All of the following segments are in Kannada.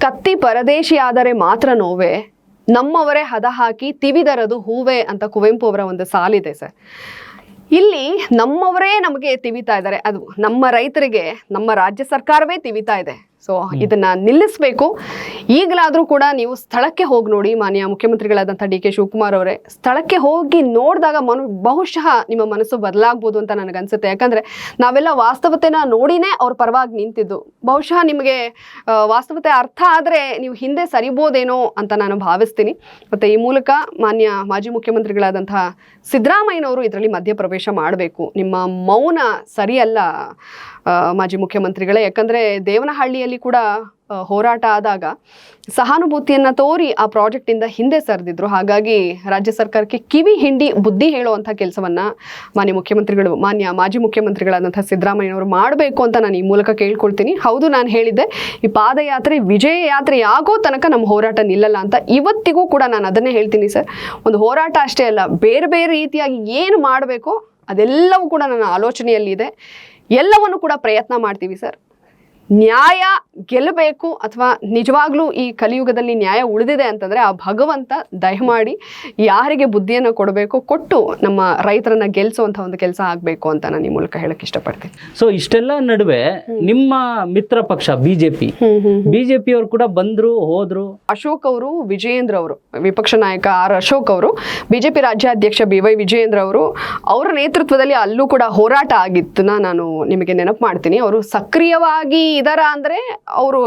ಕತ್ತಿ ಪರದೇಶಿ ಆದರೆ ಮಾತ್ರ ನೋವೇ, ನಮ್ಮವರೇ ಹದ ಹಾಕಿ ತಿವಿದರದು ಹೂವೆ ಅಂತ ಕುವೆಂಪು ಅವರ ಒಂದು ಸಾಲಿದೆ ಸರ್. ಇಲ್ಲಿ ನಮ್ಮವರೇ ನಮಗೆ ತಿವಿತಾ ಇದ್ದಾರೆ, ಅದು ನಮ್ಮ ರೈತರಿಗೆ ನಮ್ಮ ರಾಜ್ಯ ಸರ್ಕಾರವೇ ತಿವಿತಾ ಇದೆ. ಸೊ ಇದನ್ನ ನಿಲ್ಲಿಸಬೇಕು. ಈಗಲಾದರೂ ಕೂಡ ನೀವು ಸ್ಥಳಕ್ಕೆ ಹೋಗಿ ನೋಡಿ. ಮಾನ್ಯ ಮುಖ್ಯಮಂತ್ರಿಗಳಾದಂಥ ಡಿ ಕೆ ಶಿವಕುಮಾರ್ ಅವರೇ, ಸ್ಥಳಕ್ಕೆ ಹೋಗಿ ನೋಡಿದಾಗ ಬಹುಶಃ ನಿಮ್ಮ ಮನಸ್ಸು ಬದಲಾಗ್ಬೋದು ಅಂತ ನನಗನ್ಸುತ್ತೆ. ಯಾಕಂದರೆ ನಾವೆಲ್ಲ ವಾಸ್ತವತೆನ ನೋಡಿನೇ ಅವ್ರ ಪರವಾಗಿ ನಿಂತಿದ್ದು. ಬಹುಶಃ ನಿಮಗೆ ವಾಸ್ತವತೆ ಅರ್ಥ ಆದರೆ ನೀವು ಹಿಂದೆ ಸರಿಬೋದೇನೋ ಅಂತ ನಾನು ಭಾವಿಸ್ತೀನಿ. ಮತ್ತು ಈ ಮೂಲಕ ಮಾನ್ಯ ಮಾಜಿ ಮುಖ್ಯಮಂತ್ರಿಗಳಾದಂಥ ಸಿದ್ದರಾಮಯ್ಯನವರು ಇದರಲ್ಲಿ ಮಧ್ಯಪ್ರವೇಶ ಮಾಡಬೇಕು. ನಿಮ್ಮ ಮೌನ ಸರಿಯಲ್ಲ ಮಾಜಿ ಮುಖ್ಯಮಂತ್ರಿಗಳೇ. ಯಾಕಂದರೆ ದೇವನಹಳ್ಳಿಯಲ್ಲಿ ಕೂಡ ಹೋರಾಟ ಆದಾಗ ಸಹಾನುಭೂತಿಯನ್ನು ತೋರಿ ಆ ಪ್ರಾಜೆಕ್ಟಿಂದ ಹಿಂದೆ ಸರಿದಿದ್ರು. ಹಾಗಾಗಿ ರಾಜ್ಯ ಸರ್ಕಾರಕ್ಕೆ ಕಿವಿ ಹಿಂಡಿ ಬುದ್ಧಿ ಹೇಳುವಂಥ ಕೆಲಸವನ್ನು ಮಾನ್ಯ ಮಾಜಿ ಮುಖ್ಯಮಂತ್ರಿಗಳಾದಂಥ ಸಿದ್ದರಾಮಯ್ಯನವರು ಮಾಡಬೇಕು ಅಂತ ನಾನು ಈ ಮೂಲಕ ಕೇಳ್ಕೊಳ್ತೀನಿ. ಹೌದು, ನಾನು ಹೇಳಿದ್ದೆ, ಈ ಪಾದಯಾತ್ರೆ ವಿಜಯ ಯಾತ್ರೆ ಆಗೋ ತನಕ ನಮ್ಮ ಹೋರಾಟ ನಿಲ್ಲಲ್ಲ ಅಂತ. ಇವತ್ತಿಗೂ ಕೂಡ ನಾನು ಅದನ್ನೇ ಹೇಳ್ತೀನಿ ಸರ್. ಒಂದು ಹೋರಾಟ ಅಷ್ಟೇ ಅಲ್ಲ, ಬೇರೆ ಬೇರೆ ರೀತಿಯಾಗಿ ಏನು ಮಾಡಬೇಕೋ ಅದೆಲ್ಲವೂ ಕೂಡ ನನ್ನ ಆಲೋಚನೆಯಲ್ಲಿದೆ. ಎಲ್ಲವನ್ನು ಕೂಡ ಪ್ರಯತ್ನ ಮಾಡ್ತೀವಿ ಸರ್. ನ್ಯಾಯ ಗೆಲ್ಲಬೇಕು, ಅಥವಾ ನಿಜವಾಗ್ಲೂ ಈ ಕಲಿಯುಗದಲ್ಲಿ ನ್ಯಾಯ ಉಳಿದಿದೆ ಅಂತಂದರೆ ಆ ಭಗವಂತ ದಯಮಾಡಿ ಯಾರಿಗೆ ಬುದ್ಧಿಯನ್ನು ಕೊಡಬೇಕು ಕೊಟ್ಟು ನಮ್ಮ ರೈತರನ್ನ ಗೆಲ್ಲಿಸುವಂಥ ಒಂದು ಕೆಲಸ ಆಗಬೇಕು ಅಂತ ನಾನು ಈ ಮೂಲಕ ಹೇಳಕ್ಕೆ ಇಷ್ಟಪಡ್ತೀನಿ. ಸೊ ಇಷ್ಟೆಲ್ಲ ನಡುವೆ ನಿಮ್ಮ ಮಿತ್ರ ಪಕ್ಷ ಬಿಜೆಪಿ ಅವರು ಕೂಡ ಬಂದ್ರು ಹೋದ್ರು. ಅಶೋಕ್ ಅವರು, ವಿಜಯೇಂದ್ರ ಅವರು, ವಿಪಕ್ಷ ನಾಯಕ ಆರ್ ಅಶೋಕ್ ಅವರು, ಬಿಜೆಪಿ ರಾಜ್ಯಾಧ್ಯಕ್ಷ BY ವಿಜಯೇಂದ್ರ ಅವರು, ಅವರ ನೇತೃತ್ವದಲ್ಲಿ ಅಲ್ಲೂ ಕೂಡ ಹೋರಾಟ ಆಗಿತ್ತನ್ನ ನಾನು ನಿಮಗೆ ನೆನಪು ಮಾಡ್ತೀನಿ. ಅವರು ಸಕ್ರಿಯವಾಗಿ ಇದರ ಅಂದರೆ ಅವರು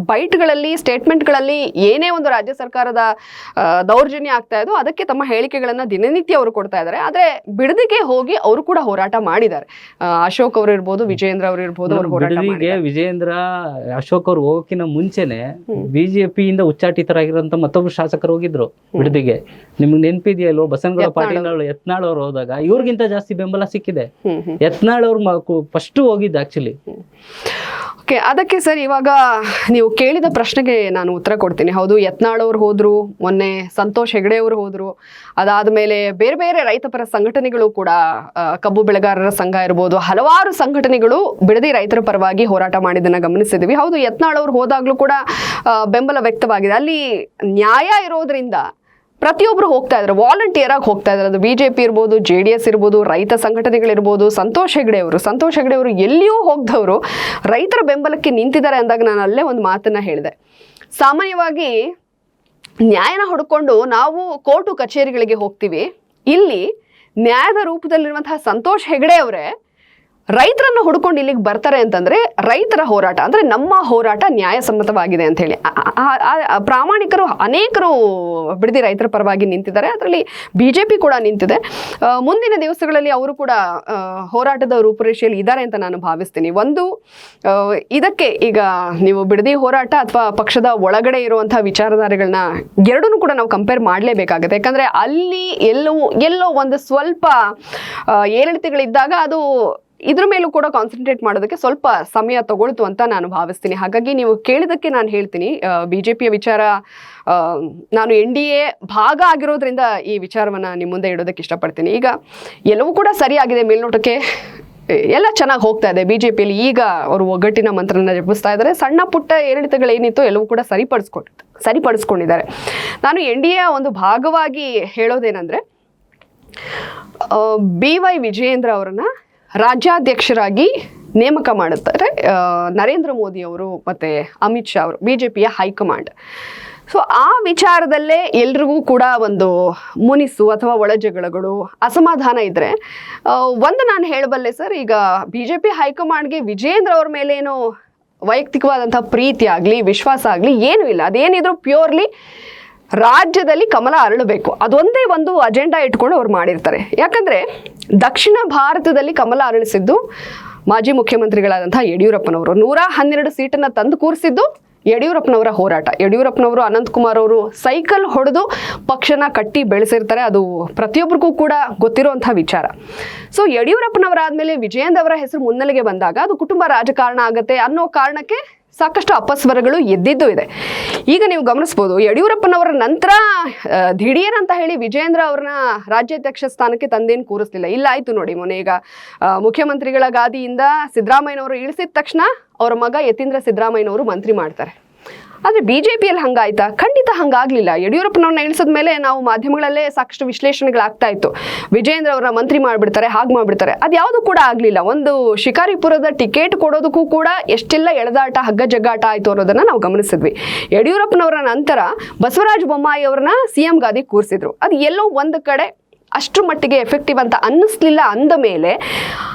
ಬೈಟ್ಗಳಲ್ಲಿ, ಸ್ಟೇಟ್ಮೆಂಟ್ಗಳಲ್ಲಿ ಏನೇ ಒಂದು ರಾಜ್ಯ ಸರ್ಕಾರದ ದೌರ್ಜನ್ಯ ಆಗ್ತಾ ಇದ್ದು ಅದಕ್ಕೆ ತಮ್ಮ ಹೇಳಿಕೆಗಳನ್ನು ದಿನನಿತ್ಯ ಅವರು ಕೊಡ್ತಾ ಇದ್ದಾರೆ. ಆದರೆ ಬಿಡದಿಗೆ ಹೋಗಿ ಅವರು ಕೂಡ ಹೋರಾಟ ಮಾಡಿದ್ದಾರೆ. ಅಶೋಕ್ ಅವರು ಇರ್ಬೋದು, ವಿಜಯೇಂದ್ರ ಅವರು ಇರ್ಬೋದು, ಅವರು ಹೋರಾಟ ಮಾಡಿದ್ದಾರೆ. ವಿಜಯೇಂದ್ರ ಅಶೋಕ್ ಅವರು ಹೋಗೋಕಿನ ಮುಂಚೆನೆ ಬಿಜೆಪಿಯಿಂದ ಉಚ್ಚಾಟಿತರಾಗಿರುವಂತ ಮತ್ತೊಬ್ಬರು ಶಾಸಕರು ಹೋಗಿದ್ರು ಬಿಡದಿಗೆ. ನಿಮ್ಗೆ ನೆನಪಿದೆಯಲ್ಲೋ, ಬಸನಗೌಡ ಪಾಟೀಲ್ ಯತ್ನಾಳ್ ಅವರು ಹೋದಾಗ ಇವ್ರಿಗಿಂತ ಜಾಸ್ತಿ ಬೆಂಬಲ ಸಿಕ್ಕಿದೆ. ಯತ್ನಾಳ್ ಅವ್ರು ಫಸ್ಟ್ ಹೋಗಿದ್ದು ಆಕ್ಚುಲಿ. ಓಕೆ, ಅದಕ್ಕೆ ಸರ್ ಇವಾಗ ನೀವು ಕೇಳಿದ ಪ್ರಶ್ನೆಗೆ ನಾನು ಉತ್ತರ ಕೊಡ್ತೀನಿ. ಹೌದು, ಯತ್ನಾಳ್ ಅವರು ಹೋದ್ರು, ಮೊನ್ನೆ ಸಂತೋಷ್ ಹೆಗಡೆ ಅವರು ಹೋದ್ರು. ಅದಾದಮೇಲೆ ಬೇರೆ ಬೇರೆ ರೈತಪರ ಸಂಘಟನೆಗಳು ಕೂಡ, ಕಬ್ಬು ಬೆಳೆಗಾರರ ಸಂಘ ಇರ್ಬೋದು, ಹಲವಾರು ಸಂಘಟನೆಗಳು ಬಿಡದಿ ರೈತರ ಪರವಾಗಿ ಹೋರಾಟ ಮಾಡಿದ್ದನ್ನು ಗಮನಿಸಿದ್ವಿ. ಹೌದು, ಯತ್ನಾಳ್ ಅವರು ಹೋದಾಗಲೂ ಕೂಡ ಬೆಂಬಲ ವ್ಯಕ್ತವಾಗಿದೆ. ಅಲ್ಲಿ ನ್ಯಾಯ ಇರೋದ್ರಿಂದ ಪ್ರತಿಯೊಬ್ಬರು ಹೋಗ್ತಾ ಇದ್ದಾರೆ, ವಾಲಂಟಿಯರ್ ಆಗಿ ಹೋಗ್ತಾ ಇದ್ದಾರೆ. ಅದು BJP ಇರ್ಬೋದು, JDS ಇರ್ಬೋದು, ರೈತ ಸಂಘಟನೆಗಳಿರ್ಬೋದು. ಸಂತೋಷ್ ಹೆಗಡೆ ಅವರು ಎಲ್ಲಿಯೂ ಹೋಗ್ದವರು ರೈತರ ಬೆಂಬಲಕ್ಕೆ ನಿಂತಿದ್ದಾರೆ ಅಂದಾಗ ನಾನು ಅಲ್ಲೇ ಒಂದು ಮಾತನ್ನ ಹೇಳಿದೆ. ಸಾಮಾನ್ಯವಾಗಿ ನ್ಯಾಯನ ಹುಡ್ಕೊಂಡು ನಾವು ಕೋರ್ಟು ಕಚೇರಿಗಳಿಗೆ ಹೋಗ್ತೀವಿ. ಇಲ್ಲಿ ನ್ಯಾಯದ ರೂಪದಲ್ಲಿರುವಂತಹ ಸಂತೋಷ್ ಹೆಗಡೆ ಅವರೇ ರೈತರನ್ನು ಹುಡ್ಕೊಂಡು ಇಲ್ಲಿಗೆ ಬರ್ತಾರೆ ಅಂತಂದ್ರೆ ರೈತರ ಹೋರಾಟ ಅಂದ್ರೆ ನಮ್ಮ ಹೋರಾಟ ನ್ಯಾಯಸಮ್ಮತವಾಗಿದೆ ಅಂತ ಹೇಳಿ ಪ್ರಾಮಾಣಿಕರು ಅನೇಕರು ಬಿಡದಿ ರೈತರ ಪರವಾಗಿ ನಿಂತಿದ್ದಾರೆ. ಅದರಲ್ಲಿ BJP ಕೂಡ ನಿಂತಿದೆ. ಮುಂದಿನ ದಿವಸಗಳಲ್ಲಿ ಅವರು ಕೂಡ ಹೋರಾಟದ ರೂಪುರೇಷೆಯಲ್ಲಿ ಇದ್ದಾರೆ ಅಂತ ನಾನು ಭಾವಿಸ್ತೀನಿ. ಒಂದು, ಇದಕ್ಕೆ ಈಗ ನೀವು ಬಿಡದಿ ಹೋರಾಟ ಅಥವಾ ಪಕ್ಷದ ಒಳಗಡೆ ಇರುವಂತಹ ವಿಚಾರಧಾರೆಗಳನ್ನ ಎರಡನ್ನೂ ಕೂಡ ನಾವು ಕಂಪೇರ್ ಮಾಡಲೇಬೇಕಾಗುತ್ತೆ. ಯಾಕಂದ್ರೆ ಅಲ್ಲಿ ಎಲ್ಲೋ ಒಂದು ಸ್ವಲ್ಪ ಏರಿಳಿತಗಳಿದ್ದಾಗ ಅದು ಇದ್ರ ಮೇಲೂ ಕೂಡ ಕಾನ್ಸಂಟ್ರೇಟ್ ಮಾಡೋದಕ್ಕೆ ಸ್ವಲ್ಪ ಸಮಯ ತಗೊಳ್ತು ಅಂತ ನಾನು ಭಾವಿಸ್ತೀನಿ. ಹಾಗಾಗಿ ನೀವು ಕೇಳಿದಕ್ಕೆ ನಾನು ಹೇಳ್ತೀನಿ, BJPಯ ವಿಚಾರ, ನಾನು NDA ಭಾಗ ಆಗಿರೋದ್ರಿಂದ ಈ ವಿಚಾರವನ್ನು ನಿಮ್ಮ ಮುಂದೆ ಇಡೋದಕ್ಕೆ ಇಷ್ಟಪಡ್ತೀನಿ. ಈಗ ಎಲ್ಲವೂ ಕೂಡ ಸರಿಯಾಗಿದೆ, ಮೇಲ್ನೋಟಕ್ಕೆ ಎಲ್ಲ ಚೆನ್ನಾಗಿ ಹೋಗ್ತಾ ಇದೆ. BJPಯಲ್ಲಿ ಈಗ ಅವರು ಒಗ್ಗಟ್ಟಿನ ಮಂತ್ರನ ಜಪಿಸ್ತಾ ಇದ್ದಾರೆ. ಸಣ್ಣ ಪುಟ್ಟ ಏರಿಳಿತಗಳೇನಿತ್ತು ಎಲ್ಲವೂ ಕೂಡ ಸರಿಪಡಿಸ್ಕೊಂಡಿದ್ದಾರೆ. ನಾನು NDA ಒಂದು ಭಾಗವಾಗಿ ಹೇಳೋದೇನೆಂದರೆ, BY ವಿಜಯೇಂದ್ರ ಅವರನ್ನ ರಾಜ್ಯಾಧ್ಯಕ್ಷರಾಗಿ ನೇಮಕ ಮಾಡುತ್ತಾರೆ ನರೇಂದ್ರ ಮೋದಿ ಅವರು ಮತ್ತು ಅಮಿತ್ ಶಾ ಅವರು, BJPಯ ಹೈಕಮಾಂಡ್. ಸೊ ಆ ವಿಚಾರದಲ್ಲೇ ಎಲ್ರಿಗೂ ಕೂಡ ಒಂದು ಮುನಿಸು ಅಥವಾ ಒಳಜಗಳಗಳು, ಅಸಮಾಧಾನ ಇದ್ದರೆ ಒಂದು ನಾನು ಹೇಳಬಲ್ಲೆ ಸರ್, ಈಗ BJP ಹೈಕಮಾಂಡ್ಗೆ ವಿಜಯೇಂದ್ರ ಅವ್ರ ಮೇಲೇನೋ ವೈಯಕ್ತಿಕವಾದಂಥ ಪ್ರೀತಿ ಆಗಲಿ ವಿಶ್ವಾಸ ಆಗಲಿ ಏನೂ ಇಲ್ಲ. ಅದೇನಿದ್ರು ಪ್ಯೂರ್ಲಿ ರಾಜ್ಯದಲ್ಲಿ ಕಮಲ ಅರಳಬೇಕು, ಅದೊಂದೇ ಒಂದು ಅಜೆಂಡಾ ಇಟ್ಕೊಂಡು ಅವ್ರು ಮಾಡಿರ್ತಾರೆ. ಯಾಕಂದರೆ ದಕ್ಷಿಣ ಭಾರತದಲ್ಲಿ ಕಮಲ ಅರಳಿಸಿದ್ದು ಮಾಜಿ ಮುಖ್ಯಮಂತ್ರಿಗಳಾದಂಥ ಯಡಿಯೂರಪ್ಪನವರು. 112 ಸೀಟನ್ನು ತಂದು ಕೂರಿಸಿದ್ದು ಯಡಿಯೂರಪ್ಪನವರ ಹೋರಾಟ. ಯಡಿಯೂರಪ್ಪನವರು, ಅನಂತಕುಮಾರ್ ಅವರು ಸೈಕಲ್ ಹೊಡೆದು ಪಕ್ಷನ ಕಟ್ಟಿ ಬೆಳೆಸಿರ್ತಾರೆ. ಅದು ಪ್ರತಿಯೊಬ್ಬರಿಗೂ ಕೂಡ ಗೊತ್ತಿರುವಂಥ ವಿಚಾರ. ಸೊ ಯಡಿಯೂರಪ್ಪನವರಾದ್ಮೇಲೆ ವಿಜಯೇಂದ್ರ ಅವರ ಹೆಸರು ಮುನ್ನೆಲೆಗೆ ಬಂದಾಗ ಅದು ಕುಟುಂಬ ರಾಜಕಾರಣ ಆಗತ್ತೆ ಅನ್ನೋ ಕಾರಣಕ್ಕೆ ಸಾಕಷ್ಟು ಅಪಸ್ವರಗಳು ಎದ್ದಿದ್ದು ಇದೆ. ಈಗ ನೀವು ಗಮನಿಸ್ಬೋದು, ಯಡಿಯೂರಪ್ಪನವರ ನಂತರ ದಿಢೀರ್ ಅಂತ ಹೇಳಿ ವಿಜಯೇಂದ್ರ ಅವ್ರನ್ನ ರಾಜ್ಯಾಧ್ಯಕ್ಷ ಸ್ಥಾನಕ್ಕೆ ತಂದೇನು ಕೂರಿಸ್ಲಿಲ್ಲ. ಇಲ್ಲ ಆಯ್ತು ನೋಡಿ, ಮೊನ್ನೆ ಈಗ ಮುಖ್ಯಮಂತ್ರಿಗಳ ಗಾದಿಯಿಂದ ಸಿದ್ದರಾಮಯ್ಯನವರು ಇಳಿಸಿದ ತಕ್ಷಣ ಅವರ ಮಗ ಯತೀಂದ್ರ ಸಿದ್ದರಾಮಯ್ಯನವರು ಮಂತ್ರಿ ಮಾಡ್ತಾರೆ. ಆದರೆ BJPಯಲ್ಲಿ ಹಂಗಾಯ್ತಾ? ಖಂಡಿತ ಹಂಗಾಗ್ಲಿಲ್ಲ. ಯಡಿಯೂರಪ್ಪನವ್ರನ್ನ ಇಳಿಸಿದ ಮೇಲೆ ನಾವು ಮಾಧ್ಯಮಗಳಲ್ಲೇ ಸಾಕಷ್ಟು ವಿಶ್ಲೇಷಣೆಗಳಾಗ್ತಾ ಇತ್ತು. ವಿಜಯೇಂದ್ರ ಅವ್ರನ್ನ ಮಂತ್ರಿ ಮಾಡ್ಬಿಡ್ತಾರೆ, ಹಾಗೆ ಮಾಡ್ಬಿಡ್ತಾರೆ. ಅದ್ಯಾವುದು ಕೂಡ ಆಗ್ಲಿಲ್ಲ. ಒಂದು ಶಿಕಾರಿಪುರದ ಟಿಕೆಟ್ ಕೊಡೋದಕ್ಕೂ ಕೂಡ ಎಷ್ಟೆಲ್ಲ ಎಳೆದಾಟ, ಹಗ್ಗ ಜಗ್ಗಾಟ ಆಯ್ತು ಅನ್ನೋದನ್ನ ನಾವು ಗಮನಿಸಿದ್ವಿ. ಯಡಿಯೂರಪ್ಪನವರ ನಂತರ ಬಸವರಾಜ ಬೊಮ್ಮಾಯಿ ಅವ್ರನ್ನ CM ಗಾದಿ ಕೂರಿಸಿದ್ರು. ಅದು ಎಲ್ಲೋ ಒಂದು ಕಡೆ ಅಷ್ಟರ ಮಟ್ಟಿಗೆ ಎಫೆಕ್ಟಿವ್ ಅಂತ ಅನ್ನಿಸ್ಲಿಲ್ಲ. ಅಂದ ಮೇಲೆ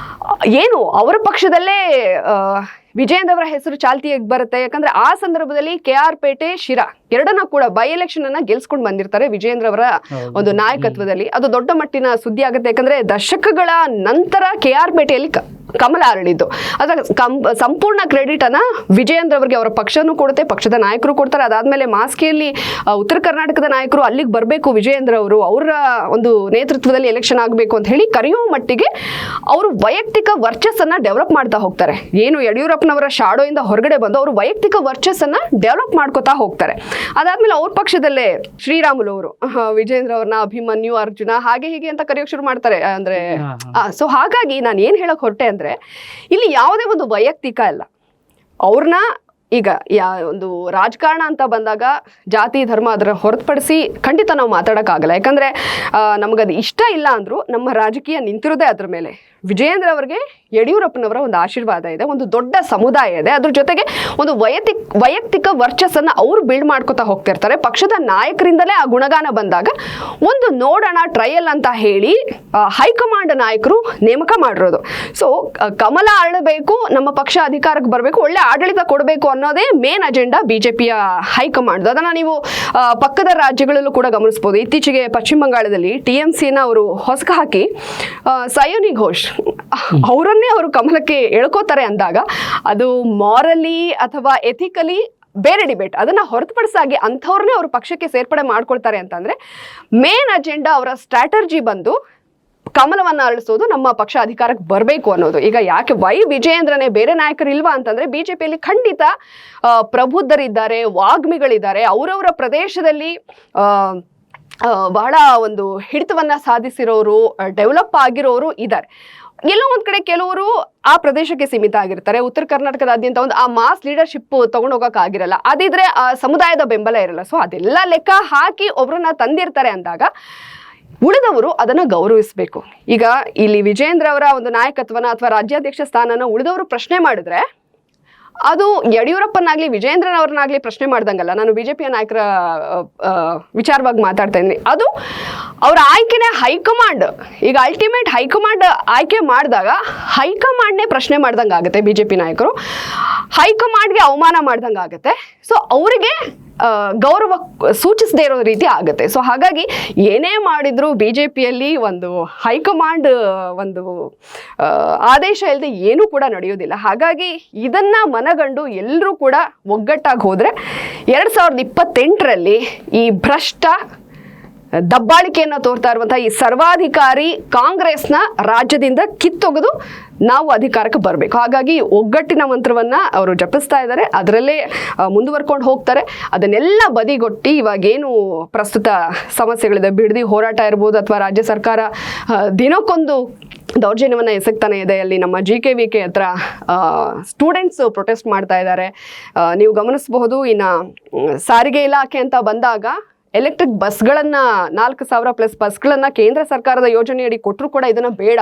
ಏನು ಅವರ ಪಕ್ಷದಲ್ಲೇ ವಿಜಯೇಂದ್ರ ಅವರ ಹೆಸರು ಚಾಲ್ತಿಯಾಗಿ ಬರುತ್ತೆ. ಯಾಕಂದ್ರೆ ಆ ಸಂದರ್ಭದಲ್ಲಿ KR ಪೇಟೆ, ಶಿರಾ ಎರಡನ್ನ ಕೂಡ ಬೈ ಎಲೆಕ್ಷನ್ ಅನ್ನ ಗೆಲ್ಸ್ಕೊಂಡು ಬಂದಿರ್ತಾರೆ ವಿಜಯೇಂದ್ರ ಅವರ ಒಂದು ನಾಯಕತ್ವದಲ್ಲಿ. ಅದು ದೊಡ್ಡ ಮಟ್ಟಿನ ಸುದ್ದಿ ಆಗುತ್ತೆ. ಯಾಕಂದ್ರೆ ದಶಕಗಳ ನಂತರ KR ಪೇಟೆಯಲ್ಲಿ ಕಮಲ ಅರಳಿದ್ದು. ಅದರ ಸಂಪೂರ್ಣ ಕ್ರೆಡಿಟ್ ಅನ್ನ ವಿಜಯೇಂದ್ರ ಅವರಿಗೆ ಅವರ ಪಕ್ಷನೂ ಕೊಡುತ್ತೆ, ಪಕ್ಷದ ನಾಯಕರು ಕೊಡ್ತಾರೆ. ಅದಾದ್ಮೇಲೆ ಮಾಸ್ಕಿಯಲ್ಲಿ ಉತ್ತರ ಕರ್ನಾಟಕದ ನಾಯಕರು ಅಲ್ಲಿಗೆ ಬರಬೇಕು, ವಿಜಯೇಂದ್ರ ಅವರು ಅವರ ಒಂದು ನೇತೃತ್ವದಲ್ಲಿ ಎಲೆಕ್ಷನ್ ಆಗಬೇಕು ಅಂತ ಹೇಳಿ ಕರೆಯುವ ಮಟ್ಟಿಗೆ ಅವರು ವೈಯಕ್ತಿಕ ವರ್ಚಸ್ಸನ್ನ ಡೆವಲಪ್ ಮಾಡ್ತಾ ಹೋಗ್ತಾರೆ. ಏನು ಯಡಿಯೂರಪ್ಪನವರ ಶಾಡೋ ಇಂದ ಹೊರಗಡೆ ಬಂದು ಅವರು ವೈಯಕ್ತಿಕ ವರ್ಚಸ್ಸನ್ನ ಡೆವಲಪ್ ಮಾಡ್ಕೋತಾ ಹೋಗ್ತಾರೆ. ಅದಾದ್ಮೇಲೆ ಅವ್ರ ಪಕ್ಷದಲ್ಲೇ ಶ್ರೀರಾಮುಲು ಅವರು ವಿಜಯೇಂದ್ರ ಅವ್ರನ್ನ ಅಭಿಮನ್ಯು, ಅರ್ಜುನ ಹಾಗೆ ಹೀಗೆ ಅಂತ ಕರೆಯೋಕೆ ಶುರು ಮಾಡ್ತಾರೆ. ಅಂದ್ರೆ ಸೊ ಹಾಗಾಗಿ ನಾನು ಏನ್ ಹೇಳಕ್ ಹೊರಟೆ ಅಂದ್ರೆ ಇಲ್ಲಿ ಯಾವುದೇ ಒಂದು ವೈಯಕ್ತಿಕ ಅಲ್ಲ. ಅವ್ರನ್ನ ಈಗ ಒಂದು ರಾಜಕಾರಣ ಅಂತ ಬಂದಾಗ ಜಾತಿ ಧರ್ಮ ಅದರ ಹೊರತುಪಡಿಸಿ ಖಂಡಿತ ನಾವು ಮಾತಾಡೋಕ್ಕಾಗಲ್ಲ. ಯಾಕಂದ್ರೆ ನಮಗದು ಇಷ್ಟ ಇಲ್ಲ ಅಂದ್ರೂ ನಮ್ಮ ರಾಜಕೀಯ ನಿಂತಿರೋದೇ ಅದ್ರ ಮೇಲೆ. ವಿಜಯೇಂದ್ರ ಅವರಿಗೆ ಯಡಿಯೂರಪ್ಪನವರ ಒಂದು ಆಶೀರ್ವಾದ ಇದೆ, ಒಂದು ದೊಡ್ಡ ಸಮುದಾಯ ಇದೆ. ಅದ್ರ ಜೊತೆಗೆ ಒಂದು ವೈಯಕ್ತಿಕ ವರ್ಚಸ್ಸನ್ನು ಅವರು ಬಿಲ್ಡ್ ಮಾಡ್ಕೋತಾ ಹೋಗ್ತಿರ್ತಾರೆ. ಪಕ್ಷದ ನಾಯಕರಿಂದಲೇ ಆ ಗುಣಗಾನ ಬಂದಾಗ ಒಂದು ನೋಡೋಣ ಟ್ರಯಲ್ ಅಂತ ಹೇಳಿ ಹೈಕಮಾಂಡ್ ನಾಯಕರು ನೇಮಕ ಮಾಡಿರೋದು. ಸೊ ಕಮಲ ಅರಳಬೇಕು, ನಮ್ಮ ಪಕ್ಷ ಅಧಿಕಾರಕ್ಕೆ ಬರಬೇಕು, ಒಳ್ಳೆ ಆಡಳಿತ ಕೊಡಬೇಕು ಅನ್ನೋದೇ ಮೇನ್ ಅಜೆಂಡಾ BJPಯ ಹೈಕಮಾಂಡ್. ಅದನ್ನ ನೀವು ಪಕ್ಕದ ರಾಜ್ಯಗಳಲ್ಲೂ ಕೂಡ ಗಮನಿಸಬಹುದು. ಇತ್ತೀಚೆಗೆ ಪಶ್ಚಿಮ ಬಂಗಾಳದಲ್ಲಿ TMCನ ಅವರು ಹೊಸಕ ಹಾಕಿ ಸಯೋನಿ ಘೋಷ್ ಅವರನ್ನೇ ಅವರು ಕಮಲಕ್ಕೆ ಎಳ್ಕೋತಾರೆ ಅಂದಾಗ ಅದು ಮಾರಲಿ ಅಥವಾ ಎಥಿಕಲಿ ಬೇರೆ ಡಿಬೇಟ್. ಅದನ್ನ ಹೊರತುಪಡಿಸಾಗಿ ಅಂಥವ್ರನ್ನೇ ಅವರು ಪಕ್ಷಕ್ಕೆ ಸೇರ್ಪಡೆ ಮಾಡ್ಕೊಳ್ತಾರೆ ಅಂತಂದ್ರೆ ಮೇನ್ ಅಜೆಂಡಾ ಅವರ ಸ್ಟ್ರಾಟರ್ಜಿ ಬಂದು ಕಮಲವನ್ನ ಅರಳಿಸೋದು, ನಮ್ಮ ಪಕ್ಷ ಅಧಿಕಾರಕ್ಕೆ ಬರಬೇಕು ಅನ್ನೋದು. ಈಗ ಯಾಕೆ ವಿಜಯೇಂದ್ರನೇ ಬೇರೆ ನಾಯಕರು ಇಲ್ವಾ ಅಂತಂದ್ರೆ BJPಯಲ್ಲಿ ಖಂಡಿತ ಪ್ರಬುದ್ಧರಿದ್ದಾರೆ, ವಾಗ್ಮಿಗಳಿದ್ದಾರೆ, ಅವರವರ ಪ್ರದೇಶದಲ್ಲಿ ಬಹಳ ಒಂದು ಹಿಡಿತವನ್ನ ಸಾಧಿಸಿರೋರು, ಡೆವಲಪ್ ಆಗಿರೋರು ಇದ್ದಾರೆ. ಎಲ್ಲೋ ಒಂದ್ ಕಡೆ ಕೆಲವರು ಆ ಪ್ರದೇಶಕ್ಕೆ ಸೀಮಿತ ಆಗಿರ್ತಾರೆ. ಉತ್ತರ ಕರ್ನಾಟಕದಾದ್ಯಂತ ಒಂದು ಆ ಮಾಸ್ ಲೀಡರ್ಶಿಪ್ ತಗೊಂಡು ಹೋಗಕ್ ಆಗಿರಲ್ಲ. ಅದಿದ್ರೆ ಆ ಸಮುದಾಯದ ಬೆಂಬಲ ಇರಲ್ಲ. ಸೊ ಅದೆಲ್ಲ ಲೆಕ್ಕ ಹಾಕಿ ಒಬ್ರನ್ನ ತಂದಿರ್ತಾರೆ ಅಂದಾಗ ಉಳಿದವರು ಅದನ್ನ ಗೌರವಿಸಬೇಕು. ಈಗ ಇಲ್ಲಿ ವಿಜಯೇಂದ್ರ ಅವರ ಒಂದು ನಾಯಕತ್ವನ ಅಥವಾ ರಾಜ್ಯಾಧ್ಯಕ್ಷ ಸ್ಥಾನನ ಉಳಿದವರು ಪ್ರಶ್ನೆ ಮಾಡಿದ್ರೆ ಅದು ಯಡಿಯೂರಪ್ಪನಾಗ್ಲಿ ವಿಜಯೇಂದ್ರನವ್ರನ್ನಾಗ್ಲಿ ಪ್ರಶ್ನೆ ಮಾಡ್ದಂಗಲ್ಲ. ನಾನು BJPಯ ನಾಯಕರ ವಿಚಾರವಾಗಿ ಮಾತಾಡ್ತಾ ಇದ್ದೀನಿ. ಅದು ಅವರ ಆಯ್ಕೆನೇ ಹೈಕಮಾಂಡ್. ಈಗ ಅಲ್ಟಿಮೇಟ್ ಹೈಕಮಾಂಡ್ ಆಯ್ಕೆ ಮಾಡಿದಾಗ ಹೈಕಮಾಂಡ್ನೇ ಪ್ರಶ್ನೆ ಮಾಡ್ದಂಗೆ ಆಗುತ್ತೆ. BJP ನಾಯಕರು ಹೈಕಮಾಂಡ್ಗೆ ಅವಮಾನ ಮಾಡ್ದಂಗೆ ಆಗುತ್ತೆ. ಸೊ ಅವರಿಗೆ ಗೌರವ ಸೂಚಿಸದೇ ಇರೋ ರೀತಿ ಆಗುತ್ತೆ. ಸೊ ಹಾಗಾಗಿ ಏನೇ ಮಾಡಿದ್ರು BJPಯಲ್ಲಿ ಒಂದು ಹೈಕಮಾಂಡ್ ಒಂದು ಆದೇಶ ಇಲ್ಲದೆ ಏನೂ ಕೂಡ ನಡೆಯೋದಿಲ್ಲ. ಹಾಗಾಗಿ ಇದನ್ನ ಮನಗಂಡು ಎಲ್ಲರೂ ಕೂಡ ಒಗ್ಗಟ್ಟಾಗಿ ಹೋದ್ರೆ 2028ರಲ್ಲಿ ಈ ಭ್ರಷ್ಟ ದಬ್ಬಾಳಿಕೆಯನ್ನು ತೋರ್ತಾ ಇರುವಂತಹ ಈ ಸರ್ವಾಧಿಕಾರಿ ಕಾಂಗ್ರೆಸ್ನ ರಾಜ್ಯದಿಂದ ಕಿತ್ತೊಗೆದು ನಾವು ಅಧಿಕಾರಕ್ಕೆ ಬರಬೇಕು. ಹಾಗಾಗಿ ಒಗ್ಗಟ್ಟಿನ ಮಂತ್ರವನ್ನ ಅವರು ಜಪಿಸ್ತಾ ಇದ್ದಾರೆ, ಅದರಲ್ಲೇ ಮುಂದುವರ್ಕೊಂಡು ಹೋಗ್ತಾರೆ. ಅದನ್ನೆಲ್ಲ ಬದಿಗೊಟ್ಟಿ ಇವಾಗೇನು ಪ್ರಸ್ತುತ ಸಮಸ್ಯೆಗಳಿದೆ, ಬಿಡದಿ ಹೋರಾಟ ಇರ್ಬೋದು ಅಥವಾ ರಾಜ್ಯ ಸರ್ಕಾರ ದಿನಕ್ಕೊಂದು ದೌರ್ಜನ್ಯವನ್ನ ಎಸಗ್ತಾನೆ ಇದೆ. ಅಲ್ಲಿ ನಮ್ಮ GKVK ಹತ್ರ ಸ್ಟೂಡೆಂಟ್ಸ್ ಪ್ರೊಟೆಸ್ಟ್ ಮಾಡ್ತಾ ಇದ್ದಾರೆ. ನೀವು ಗಮನಿಸಬಹುದು. ಇನ್ನು ಸಾರಿಗೆ ಇಲಾಖೆ ಅಂತ ಬಂದಾಗ ಎಲೆಕ್ಟ್ರಿಕ್ ಬಸ್ಗಳನ್ನ 4,000+ ಬಸ್ಗಳನ್ನ ಕೇಂದ್ರ ಸರ್ಕಾರದ ಯೋಜನೆಯಡಿ ಕೊಟ್ಟರು ಕೂಡ ಇದನ್ನ ಬೇಡ,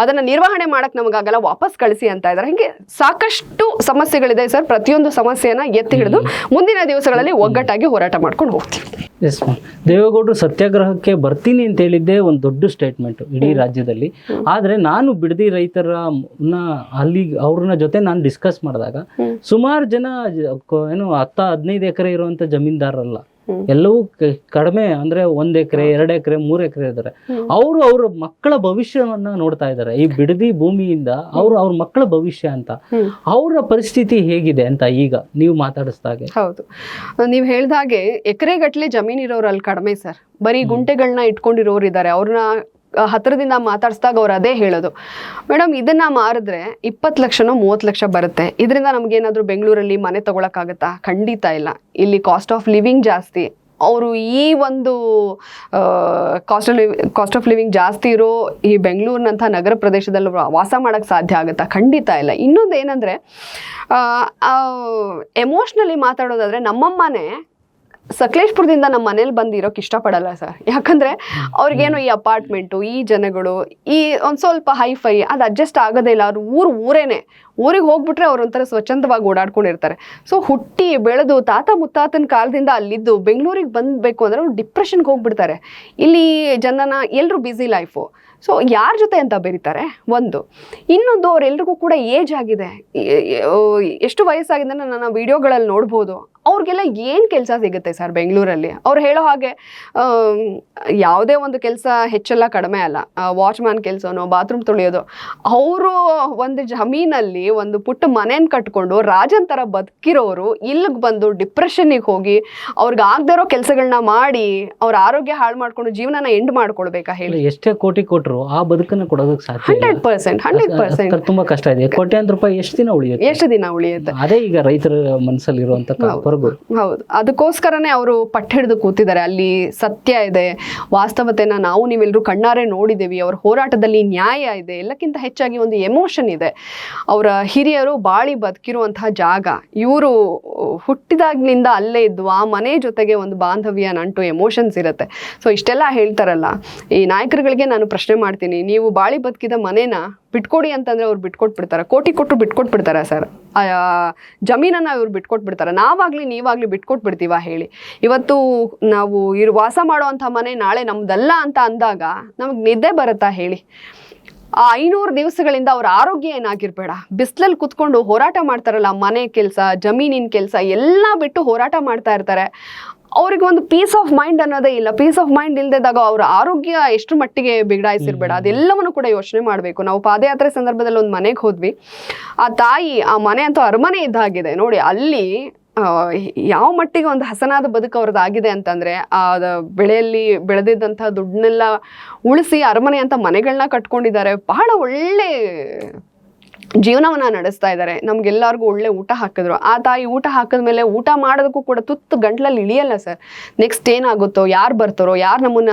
ಅದನ್ನ ನಿರ್ವಹಣೆ ಮಾಡಕ್ ನಮಗಾಗಲ್ಲ, ವಾಪಸ್ ಕಳಿಸಿ ಅಂತ ಇದ್ದಾರೆ. ಹಿಂಗೆ ಸಾಕಷ್ಟು ಸಮಸ್ಯೆಗಳಿದೆ ಸರ್. ಪ್ರತಿಯೊಂದು ಸಮಸ್ಯೆಯನ್ನ ಎತ್ತಿ ಹಿಡಿದು ಮುಂದಿನ ದಿವಸಗಳಲ್ಲಿ ಒಗ್ಗಟ್ಟಾಗಿ ಹೋರಾಟ ಮಾಡ್ಕೊಂಡು ಹೋಗ್ತೀವಿ. Yes ma'am. ದೇವೇಗೌಡರು ಸತ್ಯಾಗ್ರಹಕ್ಕೆ ಬರ್ತೀನಿ ಅಂತ ಹೇಳಿದ್ದೆ ಒಂದು ದೊಡ್ಡ ಸ್ಟೇಟ್ಮೆಂಟ್ ಇಡೀ ರಾಜ್ಯದಲ್ಲಿ. ಆದ್ರೆ ನಾನು ಬಿಡದಿ ರೈತರ ಅಲ್ಲಿ ಅವ್ರನ್ನ ಜೊತೆ ನಾನು ಡಿಸ್ಕಸ್ ಮಾಡಿದಾಗ ಸುಮಾರು ಜನ ಏನು 10-15 ಎಕರೆ ಇರುವಂತ ಜಮೀನ್ದಾರರಲ್ಲ, ಎಲ್ಲವೂ ಕಡಿಮೆ ಅಂದ್ರೆ 1 ಎಕರೆ 2 ಎಕರೆ 3 ಎಕರೆ ಇದ್ದಾರೆ. ಅವರು ಅವ್ರ ಮಕ್ಕಳ ಭವಿಷ್ಯವನ್ನ ನೋಡ್ತಾ ಇದ್ದಾರೆ. ಈ ಬಿಡದಿ ಭೂಮಿಯಿಂದ ಅವ್ರ ಮಕ್ಕಳ ಭವಿಷ್ಯ ಅಂತ ಅವರ ಪರಿಸ್ಥಿತಿ ಹೇಗಿದೆ ಅಂತ ಈಗ ನೀವು ಮಾತಾಡಿಸ್ದಾಗೆ. ಹೌದು, ನೀವು ಹೇಳ್ದಾಗೆ ಎಕರೆಗಟ್ಲೆ ಜಮೀನ್ ಇರೋರು ಅಲ್ಲಿ ಕಡಿಮೆ ಸರ್. ಬರೀ ಗುಂಟೆಗಳನ್ನ ಇಟ್ಕೊಂಡಿರೋರು ಇದ್ದಾರೆ. ಅವ್ರನ್ನ ಹತ್ತಿರದಿಂದ ಮಾತಾಡಿಸಿದಾಗ ಅವ್ರು ಅದೇ ಹೇಳೋದು, ಮೇಡಮ್ ಇದನ್ನ ಮಾರಿದ್ರೆ 20 ಲಕ್ಷನೋ 30 ಲಕ್ಷ ಬರುತ್ತೆ, ಇದರಿಂದ ನಮ್ಗೇನಾದ್ರೂ ಬೆಂಗಳೂರಲ್ಲಿ ಮನೆ ತಗೊಳಕ್ಕಾಗತ್ತಾ? ಖಂಡಿತ ಇಲ್ಲ. ಇಲ್ಲಿ ಕಾಸ್ಟ್ ಆಫ್ ಲಿವಿಂಗ್ ಜಾಸ್ತಿ, ಅವರು ಈ ಒಂದು ಕಾಸ್ಟ್ ಆಫ್ ಲಿವಿಂಗ್ ಜಾಸ್ತಿ ಇರೋ ಈ ಬೆಂಗಳೂರಿನಂಥ ನಗರ ಪ್ರದೇಶದಲ್ಲಿ ವಾಸ ಮಾಡೋಕ್ಕೆ ಸಾಧ್ಯ ಆಗುತ್ತಾ? ಖಂಡಿತ ಇಲ್ಲ. ಇನ್ನೊಂದು ಏನಂದರೆ, ಎಮೋಷ್ನಲಿ ಮಾತಾಡೋದಾದರೆ ನಮ್ಮಮ್ಮನೇ ಸಕಲೇಶ್ಪುರದಿಂದ ನಮ್ಮ ಮನೇಲಿ ಬಂದು ಇರೋಕ್ಕೆ ಇಷ್ಟಪಡಲ್ಲ ಸರ್. ಯಾಕಂದರೆ ಅವ್ರಿಗೇನು ಈ ಅಪಾರ್ಟ್ಮೆಂಟು, ಈ ಜನಗಳು, ಈ ಒಂದು ಸ್ವಲ್ಪ ಹೈಫೈ ಅದು ಅಡ್ಜಸ್ಟ್ ಆಗೋದೇ ಇಲ್ಲ. ಅವ್ರ ಊರೇನೆ, ಊರಿಗೆ ಹೋಗ್ಬಿಟ್ರೆ ಅವ್ರು ಒಂಥರ ಸ್ವಚ್ಛಂದವಾಗಿ ಓಡಾಡ್ಕೊಂಡಿರ್ತಾರೆ. ಸೊ ಹುಟ್ಟಿ ಬೆಳೆದು ತಾತ ಮುತ್ತಾತನ ಕಾಲದಿಂದ ಅಲ್ಲಿದ್ದು ಬೆಂಗಳೂರಿಗೆ ಬಂದಬೇಕು ಅಂದರೆ ಅವ್ರು ಡಿಪ್ರೆಷನ್ಗೆ ಹೋಗ್ಬಿಡ್ತಾರೆ. ಇಲ್ಲಿ ಜನನ ಎಲ್ಲರೂ ಬ್ಯುಸಿ ಲೈಫು. ಸೊ ಯಾರ ಜೊತೆ ಅಂತ ಬೆರೀತಾರೆ ಒಂದು. ಇನ್ನೊಂದು, ಅವರೆಲ್ರಿಗೂ ಕೂಡ ಏಜ್ ಆಗಿದೆ. ಎಷ್ಟು ವಯಸ್ಸಾಗಿದೆ ನನ್ನ ವಿಡಿಯೋಗಳಲ್ಲಿ ನೋಡ್ಬೋದು. ಅವ್ರಿಗೆಲ್ಲ ಏನು ಕೆಲಸ ಸಿಗುತ್ತೆ ಸರ್ ಬೆಂಗಳೂರಲ್ಲಿ? ಅವ್ರು ಹೇಳೋ ಹಾಗೆ ಯಾವುದೇ ಒಂದು ಕೆಲಸ ಹೆಚ್ಚೆಲ್ಲ ಕಡಿಮೆ ಅಲ್ಲ. ವಾಚ್ಮ್ಯಾನ್ ಕೆಲಸನೋ, ಬಾತ್ರೂಮ್ ತೊಳೆಯೋದು. ಅವರು ಒಂದು ಜಮೀನಲ್ಲಿ ಒಂದು ಪುಟ್ಟ ಮನೇನ ಕಟ್ಕೊಂಡು ರಾಜನ್ ಥರ ಬದುಕಿರೋರು ಇಲ್ಲಿಗೆ ಬಂದು ಡಿಪ್ರೆಷನ್ನಿಗೆ ಹೋಗಿ ಅವ್ರಿಗೆ ಆಗದೇ ಇರೋ ಕೆಲಸಗಳನ್ನ ಮಾಡಿ ಅವ್ರ ಆರೋಗ್ಯ ಹಾಳು ಮಾಡ್ಕೊಂಡು ಜೀವನನ ಎಂಡ್ ಮಾಡ್ಕೊಳ್ಬೇಕಾ ಹೇಳಿ? ಎಷ್ಟೇ ಕೋಟಿ ಕೊಟ್ಟರು ಆ ಬದುಕನ್ನು ಕೊಡೋದಕ್ಕೆ ಸಾಧ್ಯ 100% ತುಂಬಾ ಕಷ್ಟ ಇದೆ. ಕೋಟ್ಯಾಂತರ ರೂಪಾಯಿ ಎಷ್ಟು ದಿನ ಉಳಿಯುತ್ತೆ? ಅದೇ ಈಗ ರೈತರ ಮನಸ್ಸಲ್ಲಿ ಇರುವಂತ ಹೌದು. ಅದಕ್ಕೋಸ್ಕರನೇ ಅವರು ಪಟ್ಟು ಹಿಡಿದು ಕೂತಿದ್ದಾರೆ. ಅಲ್ಲಿ ಸತ್ಯ ಇದೆ, ವಾಸ್ತವತೆನ ನಾವು ನೀವೆಲ್ಲರೂ ಕಣ್ಣಾರೆ ನೋಡಿದ್ದೀವಿ. ಅವ್ರ ಹೋರಾಟದಲ್ಲಿ ನ್ಯಾಯ ಇದೆ, ಎಲ್ಲಕ್ಕಿಂತ ಹೆಚ್ಚಾಗಿ ಒಂದು ಎಮೋಷನ್ ಇದೆ. ಅವರ ಹಿರಿಯರು ಬಾಳಿ ಬದುಕಿರುವಂತಹ ಜಾಗ, ಇವರು ಹುಟ್ಟಿದಾಗ್ಲಿಂದ ಅಲ್ಲೇ ಇದ್ದು ಆ ಮನೆ ಜೊತೆಗೆ ಒಂದು ಬಾಂಧವ್ಯ, ನಂಟು, ಎಮೋಷನ್ಸ್ ಇರುತ್ತೆ. ಸೊ ಇಷ್ಟೆಲ್ಲ ಹೇಳ್ತಾರಲ್ಲ ಈ ನಾಯಕರುಗಳಿಗೆ ನಾನು ಪ್ರಶ್ನೆ ಮಾಡ್ತೀನಿ, ನೀವು ಬಾಳಿ ಬದುಕಿದ ಮನೇನ ಬಿಟ್ಕೊಡಿ ಅಂತಂದ್ರೆ ಅವ್ರು ಬಿಟ್ಕೊಟ್ಬಿಡ್ತಾರೆ. ಕೋಟಿ ಕೊಟ್ಟರು ಬಿಟ್ಕೊಟ್ಬಿಡ್ತಾರೆ ಸರ್. ಜಮೀನನ್ನು ಇವ್ರು ಬಿಟ್ಕೊಟ್ಬಿಡ್ತಾರೆ. ನಾವಾಗಲಿ ನೀವಾಗಲಿ ಬಿಟ್ಕೊಟ್ಬಿಡ್ತೀವ ಹೇಳಿ? ಇವತ್ತು ನಾವು ವಾಸ ಮಾಡುವಂಥ ಮನೆ ನಾಳೆ ನಮ್ದಲ್ಲ ಅಂತ ಅಂದಾಗ ನಮಗೆ ನಿದ್ದೆ ಬರುತ್ತಾ ಹೇಳಿ? ಆ 500 ದಿವಸಗಳಿಂದ ಅವ್ರ ಆರೋಗ್ಯ ಏನಾಗಿರ್ಬೇಡ, ಬಿಸಿಲಲ್ಲಿ ಕುತ್ಕೊಂಡು ಹೋರಾಟ ಮಾಡ್ತಾರಲ್ಲ, ಮನೆ ಕೆಲಸ, ಜಮೀನಿನ ಕೆಲಸ ಎಲ್ಲ ಬಿಟ್ಟು ಹೋರಾಟ ಮಾಡ್ತಾ ಇರ್ತಾರೆ. ಅವ್ರಿಗೆ ಒಂದು ಪೀಸ್ ಆಫ್ ಮೈಂಡ್ ಅನ್ನೋದೇ ಇಲ್ಲ. ಪೀಸ್ ಆಫ್ ಮೈಂಡ್ ಇಲ್ದಿದ್ದಾಗ ಅವ್ರ ಆರೋಗ್ಯ ಎಷ್ಟು ಮಟ್ಟಿಗೆ ಬಿಗಡಾಯಿಸಿರ್ಬೇಡ, ಅದೆಲ್ಲವನ್ನು ಕೂಡ ಯೋಚನೆ ಮಾಡಬೇಕು. ನಾವು ಪಾದಯಾತ್ರೆ ಸಂದರ್ಭದಲ್ಲಿ ಒಂದು ಮನೆಗೆ ಹೋದ್ವಿ. ಆ ತಾಯಿ, ಆ ಮನೆ ಅಂತೂ ಅರಮನೆ ಇದ್ದಾಗಿದೆ ನೋಡಿ. ಅಲ್ಲಿ ಯಾವ ಮಟ್ಟಿಗೆ ಒಂದು ಹಸನಾದ ಬದುಕು ಅವ್ರದ್ದಾಗಿದೆ ಅಂತಂದರೆ, ಆ ಬೆಳೆಯಲ್ಲಿ ಬೆಳೆದಿದ್ದಂಥ ದುಡ್ಡನ್ನೆಲ್ಲ ಉಳಿಸಿ ಅರಮನೆ ಅಂತ ಮನೆಗಳನ್ನ ಕಟ್ಕೊಂಡಿದ್ದಾರೆ. ಬಹಳ ಒಳ್ಳೆ ಜೀವನವನ್ನ ನಡೆಸ್ತಾ ಇದ್ದಾರೆ. ನಮ್ಗೆಲ್ಲರಿಗೂ ಒಳ್ಳೆ ಊಟ ಹಾಕಿದ್ರು. ಆ ತಾಯಿ ಊಟ ಹಾಕಿದ್ಮೇಲೆ ಊಟ ಮಾಡೋದಕ್ಕೂ ಕೂಡ ತುತ್ತು ಗಂಟ್ಲಲ್ಲಿ ಇಳಿಯಲ್ಲ ಸರ್. ನೆಕ್ಸ್ಟ್ ಏನಾಗುತ್ತೋ, ಯಾರು ಬರ್ತಾರೋ, ಯಾರು ನಮ್ಮನ್ನ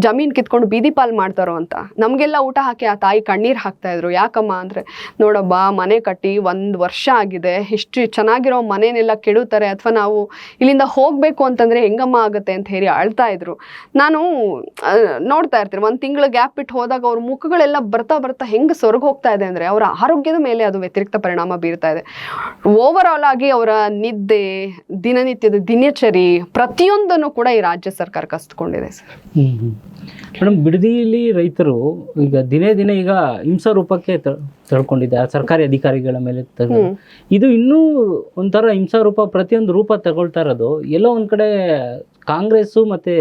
ಜಮೀನು ಕಿತ್ಕೊಂಡು ಬೀದಿ ಪಾಲ್ ಮಾಡ್ತಾರೋ ಅಂತ. ನಮಗೆಲ್ಲ ಊಟ ಹಾಕಿ ಆ ತಾಯಿ ಕಣ್ಣೀರು ಹಾಕ್ತಾ ಇದ್ರು. ಯಾಕಮ್ಮ ಅಂದರೆ, ನೋಡಬ್ಬ ಮನೆ ಕಟ್ಟಿ 1 ವರ್ಷ ಆಗಿದೆ, ಇಷ್ಟು ಚೆನ್ನಾಗಿರೋ ಮನೆಯನ್ನೆಲ್ಲ ಕೆಡುತ್ತಾರೆ, ಅಥವಾ ನಾವು ಇಲ್ಲಿಂದ ಹೋಗಬೇಕು ಅಂತಂದರೆ ಹೆಂಗಮ್ಮ ಆಗುತ್ತೆ ಅಂತ ಹೇಳಿ ಅಳ್ತಾ ಇದ್ರು. ನಾನು ನೋಡ್ತಾ ಇರ್ತೀನಿ, 1 ತಿಂಗಳು ಗ್ಯಾಪ್ ಬಿಟ್ಟು ಹೋದಾಗ ಅವ್ರ ಮುಖಗಳೆಲ್ಲ ಬರ್ತಾ ಬರ್ತಾ ಹೆಂಗೆ ಸೊರಗಿ ಹೋಗ್ತಾ ಇದೆ ಅಂದರೆ ಅವರ ಆರೋಗ್ಯ ಮೇಲೆ ಅದು ವ್ಯತಿರಿಕ್ತ ಪರಿಣಾಮ ಬೀರ್ತಾ ಇದೆ. ಓವರ್ ಆಲ್ ಆಗಿ ಅವರ ನಿದ್ದೆ, ದಿನನಿತ್ಯದ ದಿನಚರಿ ಪ್ರತಿಯೊಂದನ್ನು ಕೂಡ ಈ ರಾಜ್ಯ ಸರ್ಕಾರ ಕಸ್ದುಕೊಂಡಿದೆ ಸರ್. ಮೇಡಮ್, ಬಿಡದಿಯಲ್ಲಿ ರೈತರು ಈಗ ದಿನೇ ದಿನೇ ಈಗ ಹಿಂಸಾ ರೂಪಕ್ಕೆ ತಳ್ಕೊಂಡಿದೆ ಸರ್ಕಾರಿ ಅಧಿಕಾರಿಗಳ ಮೇಲೆ. ಇದು ಇನ್ನೂ ಒಂಥರ ಹಿಂಸಾ ರೂಪ, ಪ್ರತಿಯೊಂದು ರೂಪ ತಗೊಳ್ತಾ ಇರೋದು. ಎಲ್ಲೋ ಒಂದ್ ಕಡೆ ಕಾಂಗ್ರೆಸ್ ಮತ್ತೆ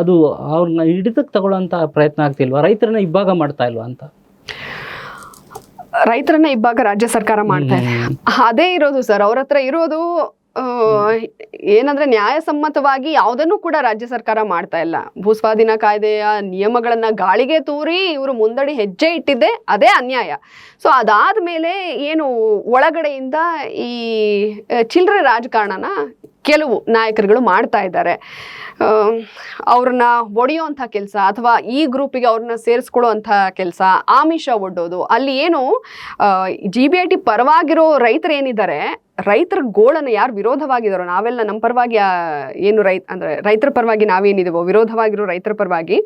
ಅದು ಅವ್ರನ್ನ ಹಿಡಿತಕ್ಕೆ ತಗೊಳ್ಳೋಂತ ಪ್ರಯತ್ನ ಆಗ್ತಿಲ್ವಾ? ರೈತರನ್ನ ಇಬ್ಬಾಗ ಮಾಡ್ತಾ ಇಲ್ವಾ ಅಂತ? ರೈತರನ್ನ ಇಬ್ಬಾಗ ರಾಜ್ಯ ಸರ್ಕಾರ ಮಾಡ್ತಾ ಇದೆ. ಅದೇ ಇರೋದು ಸರ್ ಅವ್ರ ಹತ್ರ ಇರೋದು. ಏನಂದ್ರೆ ನ್ಯಾಯಸಮ್ಮತವಾಗಿ ಯಾವುದನ್ನು ಕೂಡ ರಾಜ್ಯ ಸರ್ಕಾರ ಮಾಡ್ತಾ ಇಲ್ಲ. ಭೂಸ್ವಾಧೀನ ಕಾಯ್ದೆಯ ನಿಯಮಗಳನ್ನ ಗಾಳಿಗೆ ತೂರಿ ಇವರು ಮುಂದಡಿ ಹೆಜ್ಜೆ ಇಟ್ಟಿದ್ದೆ ಅದೇ ಅನ್ಯಾಯ. ಸೊ ಅದಾದ್ಮೇಲೆ ಏನು ಒಳಗಡೆಯಿಂದ ಈ ಚಿಲ್ಲರೆ ರಾಜಕಾರಣನ ಕೆಲವು ನಾಯಕರುಗಳು ಮಾಡ್ತಾ ಇದ್ದಾರೆ. ಅವ್ರನ್ನ ಒಡೆಯುವಂಥ ಕೆಲಸ, ಅಥವಾ ಈ ಗ್ರೂಪಿಗೆ ಅವ್ರನ್ನ ಸೇರಿಸ್ಕೊಳ್ಳುವಂಥ ಕೆಲಸ, ಆಮಿಷ ಒಡ್ಡೋದು. ಅಲ್ಲಿ ಏನು GBIT ಪರವಾಗಿರೋ ರೈತರು ಏನಿದ್ದಾರೆ, ರೈತರ ಗೋಳನ್ನು ಯಾರು ವಿರೋಧವಾಗಿದ್ದಾರೋ, ನಾವೆಲ್ಲ ನಮ್ಮ ಪರವಾಗಿ ಏನು ರೈತರ ಪರವಾಗಿ ನಾವೇನಿದೆವೋ, ವಿರೋಧವಾಗಿರೋ ರೈತರ ಪರವಾಗಿ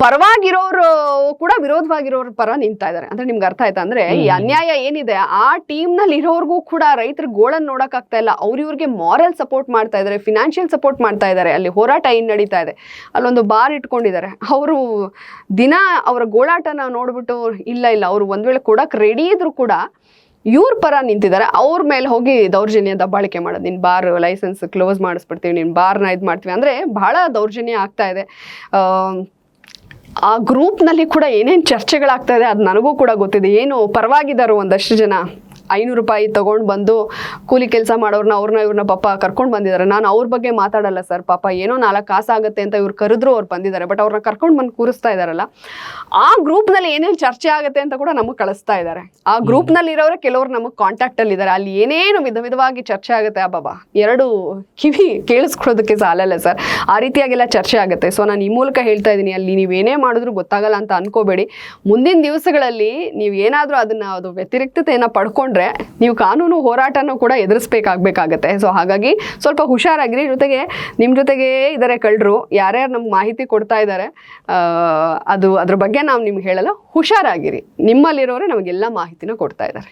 ಪರವಾಗಿರೋರು ಕೂಡ ವಿರೋಧವಾಗಿರೋರ ಪರ ನಿಂತಾ ಇದ್ದಾರೆ. ಅಂದ್ರೆ ನಿಮ್ಗೆ ಅರ್ಥ ಆಯ್ತಾ? ಅಂದ್ರೆ ಈ ಅನ್ಯಾಯ ಏನಿದೆ ಆ ಟೀಮ್ ನಲ್ಲಿ ಇರೋರ್ಗೂ ಕೂಡ ರೈತರ ಗೋಳನ್ನು ನೋಡಕ್ ಆಗ್ತಾ ಇಲ್ಲ. ಇವ್ರಿಗೆ ಮಾರಲ್ ಸಪೋರ್ಟ್ ಮಾಡ್ತಾ ಇದಾರೆ, ಫಿನಾನ್ಷಿಯಲ್ ಸಪೋರ್ಟ್ ಮಾಡ್ತಾ ಇದ್ದಾರೆ. ಅಲ್ಲಿ ಹೋರಾಟ ಏನ್ ನಡೀತಾ ಇದೆ, ಅಲ್ಲೊಂದು ಬಾರ್ ಇಟ್ಕೊಂಡಿದ್ದಾರೆ. ಅವರು ದಿನ ಅವರ ಗೋಳಾಟನ ನೋಡ್ಬಿಟ್ಟು ಇಲ್ಲ ಅವ್ರು ಒಂದ್ ವೇಳೆ ಕೊಡಕ್ ರೆಡಿ ಇದ್ರು ಕೂಡ ಇವ್ರ ಪರ ನಿಂತಿದ್ದಾರೆ. ಅವ್ರ ಮೇಲೆ ಹೋಗಿ ದೌರ್ಜನ್ಯ ದಬ್ಬಾಳಿಕೆ ಮಾಡೋದು, ನಿನ್ನ ಬಾರ್ ಲೈಸೆನ್ಸ್ ಕ್ಲೋಸ್ ಮಾಡಿಸ್ಬಿಡ್ತೀವಿ, ನಿನ್ನ ಬಾರ್ನ ಇದು ಮಾಡ್ತೀವಿ ಅಂದರೆ ಬಹಳ ದೌರ್ಜನ್ಯ ಆಗ್ತಾ ಇದೆ. ಆ ಗ್ರೂಪ್ನಲ್ಲಿ ಕೂಡ ಏನೇನು ಚರ್ಚೆಗಳಾಗ್ತಾ ಇದೆ ಅದು ನನಗೂ ಕೂಡ ಗೊತ್ತಿದೆ. ಏನು ಪರವಾಗಿದ್ದಾರೋ ಒಂದಷ್ಟು ಜನ 500 ರೂಪಾಯಿ ತಗೊಂಡು ಬಂದು ಕೂಲಿ ಕೆಲಸ ಮಾಡೋರ್ನ ಇವ್ರನ್ನ ಪಾಪ ಕರ್ಕೊಂಡು ಬಂದಿದ್ದಾರೆ. ನಾನು ಅವ್ರ ಬಗ್ಗೆ ಮಾತಾಡಲ್ಲ ಸರ್, ಪಾಪ ಏನೋ 4 ಕಾಸು ಆಗುತ್ತೆ ಅಂತ ಇವ್ರು ಕರೆದ್ರು ಅವ್ರು ಬಂದಿದ್ದಾರೆ, ಬಟ್ ಅವ್ರನ್ನ ಕರ್ಕೊಂಡು ಬಂದು ಕೂರಿಸ್ತಾ ಇದಾರಲ್ಲ, ಆ ಗ್ರೂಪ್ನಲ್ಲಿ ಏನೇನು ಚರ್ಚೆ ಆಗುತ್ತೆ ಅಂತ ಕೂಡ ನಮಗೆ ಕಳಿಸ್ತಾ ಇದ್ದಾರೆ. ಆ ಗ್ರೂಪ್ನಲ್ಲಿ ಇರೋರು ಕೆಲವರು ನಮಗೆ ಕಾಂಟ್ಯಾಕ್ಟಲ್ಲಿ ಇದ್ದಾರೆ, ಅಲ್ಲಿ ಏನೇನು ವಿಧವಾಗಿ ಚರ್ಚೆ ಆಗುತ್ತೆ. ಬಾಬಾ 2 ಕಿವಿ ಕೇಳಿಸ್ಕೊಳ್ಳೋದಕ್ಕೆ ಸಾಲಲ್ಲ ಸರ್, ಆ ರೀತಿಯಾಗೆಲ್ಲ ಚರ್ಚೆ ಆಗುತ್ತೆ. ಸೊ ನಾನು ಈ ಮೂಲಕ ಹೇಳ್ತಾ ಇದ್ದೀನಿ, ಅಲ್ಲಿ ನೀವೇನೇ ಮಾಡಿದ್ರು ಗೊತ್ತಾಗಲ್ಲ ಅಂತ ಅನ್ಕೋಬೇಡಿ. ಮುಂದಿನ ದಿವಸಗಳಲ್ಲಿ ನೀವು ಏನಾದರೂ ಅದು ವ್ಯತಿರಿಕ್ತತೆಯನ್ನು ಪಡ್ಕೊಂಡ್ರೆ ನೀವು ಕಾನೂನು ಹೋರಾಟನೂ ಕೂಡ ಎದುರಿಸ್ಬೇಕಾಗಬೇಕಾಗತ್ತೆ. ಸೊ ಹಾಗಾಗಿ ಸ್ವಲ್ಪ ಹುಷಾರಾಗಿರಿ. ಜೊತೆಗೆ ನಿಮ್ಮ ಜೊತೆಗೆ ಇದ್ದಾರೆ ಕಳ್ಳರು, ಯಾರ್ಯಾರು ನಮ್ಗೆ ಮಾಹಿತಿ ಕೊಡ್ತಾ ಇದ್ದಾರೆ ಅದ್ರ ಬಗ್ಗೆ ನಾವು ನಿಮ್ಗೆ ಹೇಳಲ್ಲ, ಹುಷಾರಾಗಿರಿ. ನಿಮ್ಮಲ್ಲಿರೋರೆ ನಮಗೆಲ್ಲ ಮಾಹಿತಿನ ಕೊಡ್ತಾ ಇದ್ದಾರೆ.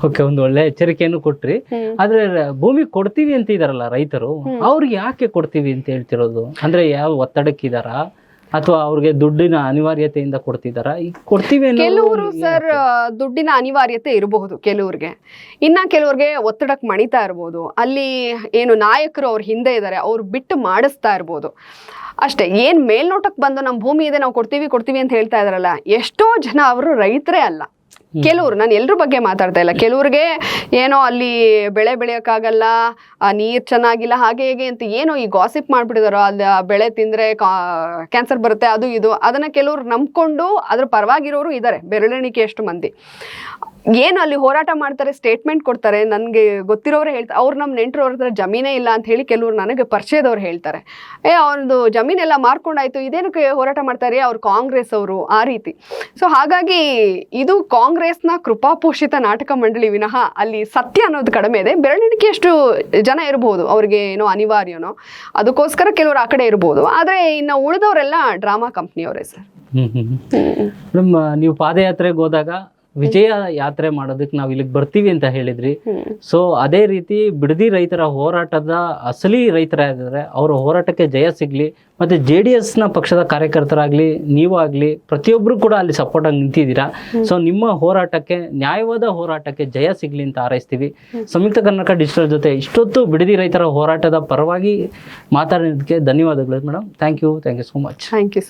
ಓಕೆ, ಒಂದು ಒಳ್ಳೆ ಎಚ್ಚರಿಕೆಯನ್ನು ಕೊಟ್ರಿ. ಆದ್ರೆ ಭೂಮಿ ಕೊಡ್ತೀವಿ ಅಂತ ಇದಾರಲ್ಲ ರೈತರು, ಅವ್ರಿಗೆ ಯಾಕೆ ಕೊಡ್ತೀವಿ ಅಂತ ಹೇಳ್ತಿರೋದು? ಅಂದ್ರೆ ಯಾವ ಒತ್ತಡಕ್ಕಿದಾರ ಅಥವಾ ಅವ್ರಿಗೆ ದುಡ್ಡಿನ ಅನಿವಾರ್ಯತೆಯಿಂದ ಕೊಡ್ತಿದಾರ? ಈಗ ಕೊಡ್ತೀವಿ ಕೆಲವರು ಸರ್ ದುಡ್ಡಿನ ಅನಿವಾರ್ಯತೆ ಇರಬಹುದು ಕೆಲವ್ರಿಗೆ, ಇನ್ನ ಕೆಲವ್ರಿಗೆ ಒತ್ತಡಕ್ಕೆ ಮಣಿತಾ ಇರ್ಬೋದು. ಅಲ್ಲಿ ಏನು ನಾಯಕರು ಅವ್ರ ಹಿಂದೆ ಇದ್ದಾರೆ, ಅವ್ರು ಬಿಟ್ಟು ಮಾಡಿಸ್ತಾ ಇರ್ಬೋದು ಅಷ್ಟೇ. ಏನ್ ಮೇಲ್ನೋಟಕ್ಕೆ ಬಂದು ನಮ್ಮ ಭೂಮಿ ಇದೆ ನಾವು ಕೊಡ್ತೀವಿ ಅಂತ ಹೇಳ್ತಾ ಇದಾರಲ್ಲ, ಎಷ್ಟೋ ಜನ ಅವರು ರೈತರೇ ಅಲ್ಲ. ಕೆಲವರು, ನಾನು ಎಲ್ಲರ ಬಗ್ಗೆ ಮಾತಾಡ್ತಾ ಇಲ್ಲ, ಕೆಲವ್ರಿಗೆ ಏನೋ ಅಲ್ಲಿ ಬೆಳೆ ಬೆಳೆಯೋಕ್ಕಾಗಲ್ಲ, ನೀರು ಚೆನ್ನಾಗಿಲ್ಲ, ಹಾಗೆ ಹೇಗೆ ಅಂತ ಏನೋ ಈ ಗಾಸಿಪ್ ಮಾಡ್ಬಿಟ್ಟಿದಾರೋ, ಅಲ್ಲಿ ಬೆಳೆ ತಿಂದರೆ ಕ್ಯಾನ್ಸರ್ ಬರುತ್ತೆ ಅದು ಇದು, ಅದನ್ನು ಕೆಲವ್ರು ನಂಬ್ಕೊಂಡು ಅದ್ರ ಪರವಾಗಿರೋರು ಇದ್ದಾರೆ, ಬೆರಳೆಣಿಕೆಯಷ್ಟು ಮಂದಿ. ಏನು ಅಲ್ಲಿ ಹೋರಾಟ ಮಾಡ್ತಾರೆ, ಸ್ಟೇಟ್ಮೆಂಟ್ ಕೊಡ್ತಾರೆ. ನನಗೆ ಗೊತ್ತಿರೋರು ಹೇಳ್ತಾರೆ, ಅವ್ರು ನಮ್ಮ ನೆಂಟರವ್ರ ಹತ್ರ ಜಮೀನೇ ಇಲ್ಲ ಅಂತ ಹೇಳಿ ಕೆಲವರು ನನಗೆ ಪರಿಚಯದವ್ರು ಹೇಳ್ತಾರೆ. ಅವ್ರದ್ದು ಜಮೀನೆಲ್ಲ ಮಾರ್ಕೊಂಡಾಯ್ತು, ಇದೇನಕ್ಕೆ ಹೋರಾಟ ಮಾಡ್ತಾರೆ, ಅವ್ರು ಕಾಂಗ್ರೆಸ್ ಅವರು, ಆ ರೀತಿ. ಸೊ ಹಾಗಾಗಿ ಇದು ಕಾಂಗ್ರೆಸ್ನ ಕೃಪಾಪೋಷಿತ ನಾಟಕ ಮಂಡಳಿ ವಿನಃ ಅಲ್ಲಿ ಸತ್ಯ ಅನ್ನೋದು ಕಡಿಮೆ ಇದೆ. ಬೆರಳೆಣಿಕೆಯಷ್ಟು ಜನ ಇರಬಹುದು, ಅವ್ರಿಗೆ ಏನೋ ಅನಿವಾರ್ಯನೋ ಅದಕ್ಕೋಸ್ಕರ ಕೆಲವರು ಆ ಕಡೆ ಇರ್ಬೋದು. ಆದರೆ ಇನ್ನು ಉಳಿದವರೆಲ್ಲ ಡ್ರಾಮಾ ಕಂಪ್ನಿಯವರೇ ಸರ್. ನೀವು ಪಾದಯಾತ್ರೆಗೆ ಹೋದಾಗ ವಿಜಯ ಯಾತ್ರೆ ಮಾಡೋದಕ್ಕೆ ನಾವು ಇಲ್ಲಿಗೆ ಬರ್ತೀವಿ ಅಂತ ಹೇಳಿದ್ರಿ. ಸೊ ಅದೇ ರೀತಿ ಬಿಡದಿ ರೈತರ ಹೋರಾಟದ ಅಸಲಿ ರೈತರಾಗಿದ್ದಾರೆ, ಅವರ ಹೋರಾಟಕ್ಕೆ ಜಯ ಸಿಗ್ಲಿ. ಮತ್ತೆ JDS ಪಕ್ಷದ ಕಾರ್ಯಕರ್ತರಾಗ್ಲಿ, ನೀವು ಆಗ್ಲಿ, ಪ್ರತಿಯೊಬ್ರು ಕೂಡ ಅಲ್ಲಿ ಸಪೋರ್ಟ್ ಆಗಿ ನಿಂತಿದ್ದೀರಾ. ಸೊ ನಿಮ್ಮ ಹೋರಾಟಕ್ಕೆ, ನ್ಯಾಯವಾದ ಹೋರಾಟಕ್ಕೆ ಜಯ ಸಿಗ್ಲಿ ಅಂತ ಹಾರೈಸ್ತೀವಿ. ಸಂಯುಕ್ತ ಕರ್ನಾಟಕ ಡಿಜಿಟಲ್ ಜೊತೆ ಇಷ್ಟೊತ್ತು ಬಿಡದಿ ರೈತರ ಹೋರಾಟದ ಪರವಾಗಿ ಮಾತಾಡೋದಕ್ಕೆ ಧನ್ಯವಾದಗಳು madam. Thank you so much. Thank you.